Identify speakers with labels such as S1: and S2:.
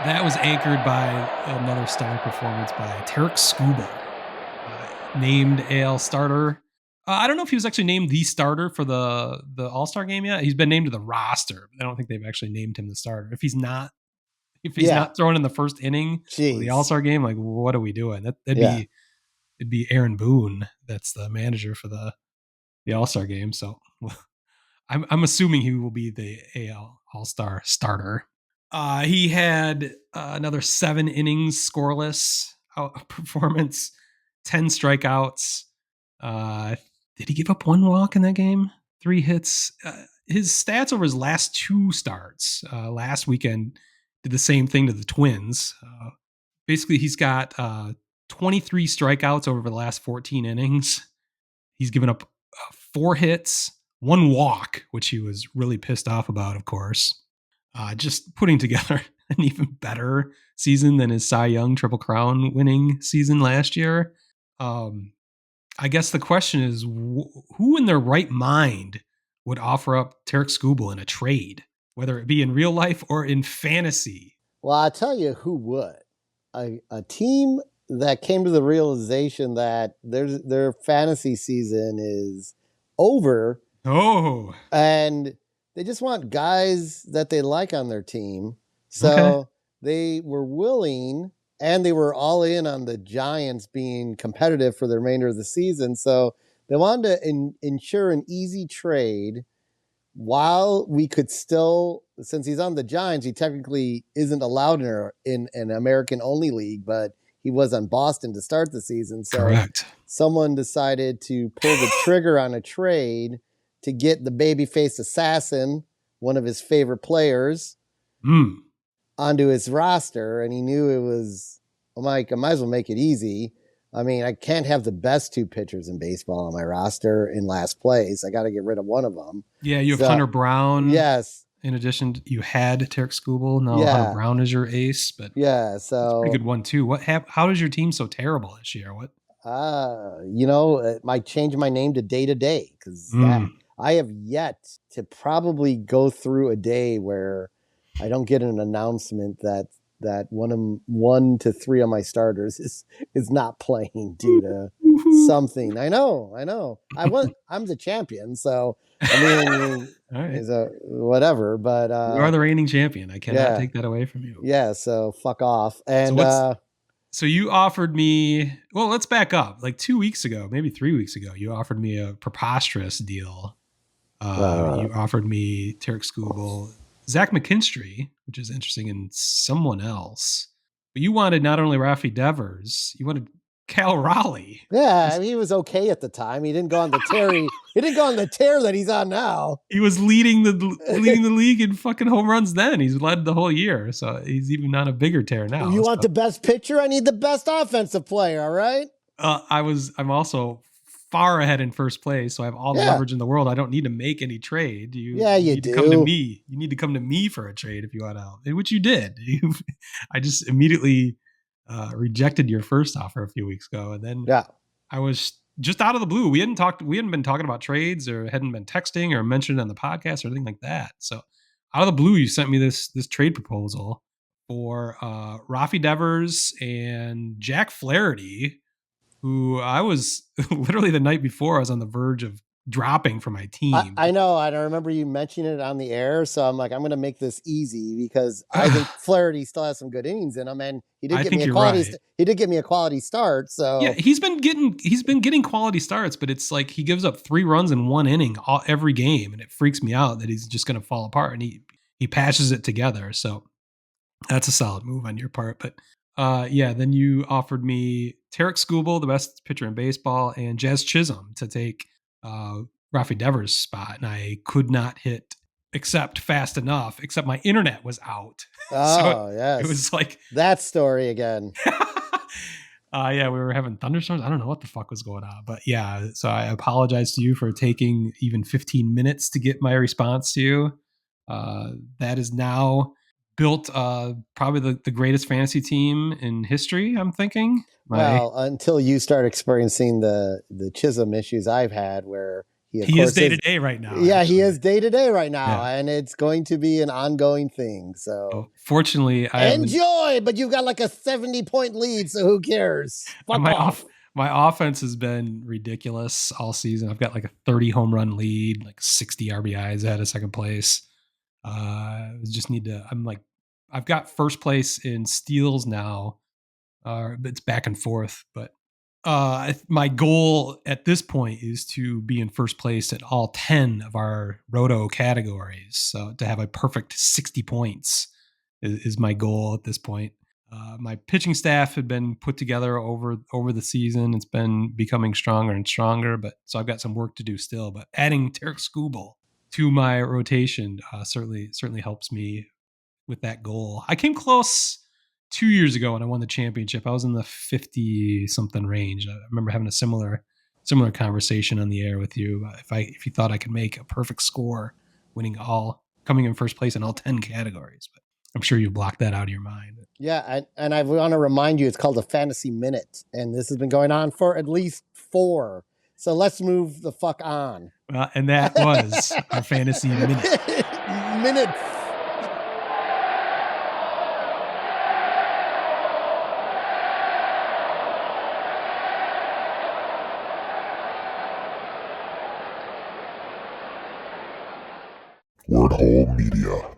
S1: That was anchored by another stellar performance by Tarik Skubal, named AL starter. I don't know if he was actually named the starter for the All-Star game yet. He's been named to the roster, but I don't think they've actually named him the starter. If he's
S2: Yeah.
S1: not thrown in the first inning of the
S2: Jeez.
S1: All-Star game, like what are we doing?
S2: Yeah.
S1: It'd be Aaron Boone that's the manager for the All-Star game. So I'm assuming he will be the AL All-Star starter. He had another 7 innings scoreless performance, 10 strikeouts. Did he give up 1 walk in that game? 3 hits. His stats over his last 2 starts last weekend did the same thing to the Twins. Basically, he's got 23 strikeouts over the last 14 innings. He's given up 4 hits, 1 walk, which he was really pissed off about, of course. Just putting together an even better season than his Cy Young Triple Crown winning season last year. I guess the question is, who in their right mind would offer up Tarik Skubal in a trade, whether it be in real life or in fantasy?
S2: Well, I'll tell you who would. A team that came to the realization that their fantasy season is over.
S1: Oh.
S2: And they just want guys that they like on their team. So they were willing, and they were all in on the Giants being competitive for the remainder of the season. So they wanted to ensure an easy trade while we could still, since he's on the Giants, he technically isn't allowed in an American-only league, but he was on Boston to start the season. So
S1: correct.
S2: Someone decided to pull the trigger on a trade to get the babyface assassin, one of his favorite players, onto his roster. And he knew it was, I'm like, I might as well make it easy. I mean, I can't have the best 2 pitchers in baseball on my roster in last place. I got to get rid of one of them.
S1: Yeah, you have Hunter Brown.
S2: Yes.
S1: In addition, you had Tarik Skubal. Now Hunter Brown is your ace, but
S2: so
S1: it's a pretty good one too. How is your team so terrible this year? What?
S2: It might change my name to Day to Day, because I have yet to probably go through a day where I don't get an announcement that one to 3 of my starters is not playing due to something. I know. I'm the champion, so I mean, right. Whatever. But
S1: you are the reigning champion. I cannot take that away from you.
S2: Yeah. So fuck off. And
S1: so you offered me. Well, let's back up. Like 2 weeks ago, maybe 3 weeks ago, you offered me a preposterous deal. You offered me Tarik Skubal, Zach McKinstry, which is interesting, and someone else. But you wanted not only Rafi Devers, you wanted Cal Raleigh.
S2: Yeah, he was okay at the time. He didn't go on the tear. He didn't go on the tear that he's on now.
S1: He was leading the league in fucking home runs then. He's led the whole year, so he's even on a bigger tear now.
S2: You want the best pitcher? I need the best offensive player. All right.
S1: I'm also far ahead in first place, so I have all the leverage in the world. I don't need to make any trade. You need to come to me. You need to come to me for a trade if you want out, which you did. I just immediately rejected your first offer a few weeks ago, and then I was just out of the blue. We hadn't been talking about trades, or hadn't been texting or mentioned on the podcast or anything like that. So out of the blue, you sent me this trade proposal for Rafi Devers and Jack Flaherty, who I was literally the night before I was on the verge of dropping from my team.
S2: I know. I remember you mentioning it on the air. So I'm like, I'm going to make this easy, because I think Flaherty still has some good innings in him, and he did get me a quality start. So
S1: yeah, he's been getting quality starts, but it's like he gives up 3 runs in 1 inning every game, and it freaks me out that he's just going to fall apart, and he patches it together. So that's a solid move on your part. But then you offered me Tarik Skubal, the best pitcher in baseball, and Jazz Chisholm to take Rafi Devers' spot, and I could not hit accept fast enough, except my internet was out.
S2: Oh, yes.
S1: It was like
S2: that story again.
S1: We were having thunderstorms. I don't know what the fuck was going on, but yeah, so I apologize to you for taking even 15 minutes to get my response to you. That is now built probably the greatest fantasy team in history, I'm thinking.
S2: Well, until you start experiencing the Chisholm issues I've had, where He, of
S1: He is
S2: course,
S1: day to
S2: is.
S1: day right now,
S2: Yeah, he
S1: actually.
S2: is day to day right now,
S1: Yeah.
S2: and it's going to be an ongoing thing. So
S1: Oh, fortunately, I haven't.
S2: enjoy, but you've got like a 70-point lead, so who cares? Fuck
S1: My
S2: off.
S1: my offense has been ridiculous all season. I've got like a 30 home run lead, like 60 RBIs ahead of second place. Just need to. I've got first place in steals now. It's back and forth, but my goal at this point is to be in first place at all 10 of our roto categories. So to have a perfect 60 points is my goal at this point. My pitching staff had been put together over the season. It's been becoming stronger and stronger, but so I've got some work to do still. But adding Tarik Skubal to my rotation certainly helps me with that goal. I came close 2 years ago when I won the championship. I was in the 50 something range. I remember having a similar conversation on the air with you. If you thought I could make a perfect score, coming in first place in all 10 categories, but I'm sure you blocked that out of your mind.
S2: Yeah, and I want to remind you, it's called a fantasy minute, and this has been going on for at least 4. So let's move the fuck on.
S1: And that was our fantasy minute.
S2: Minutes.
S3: Word Hole Media.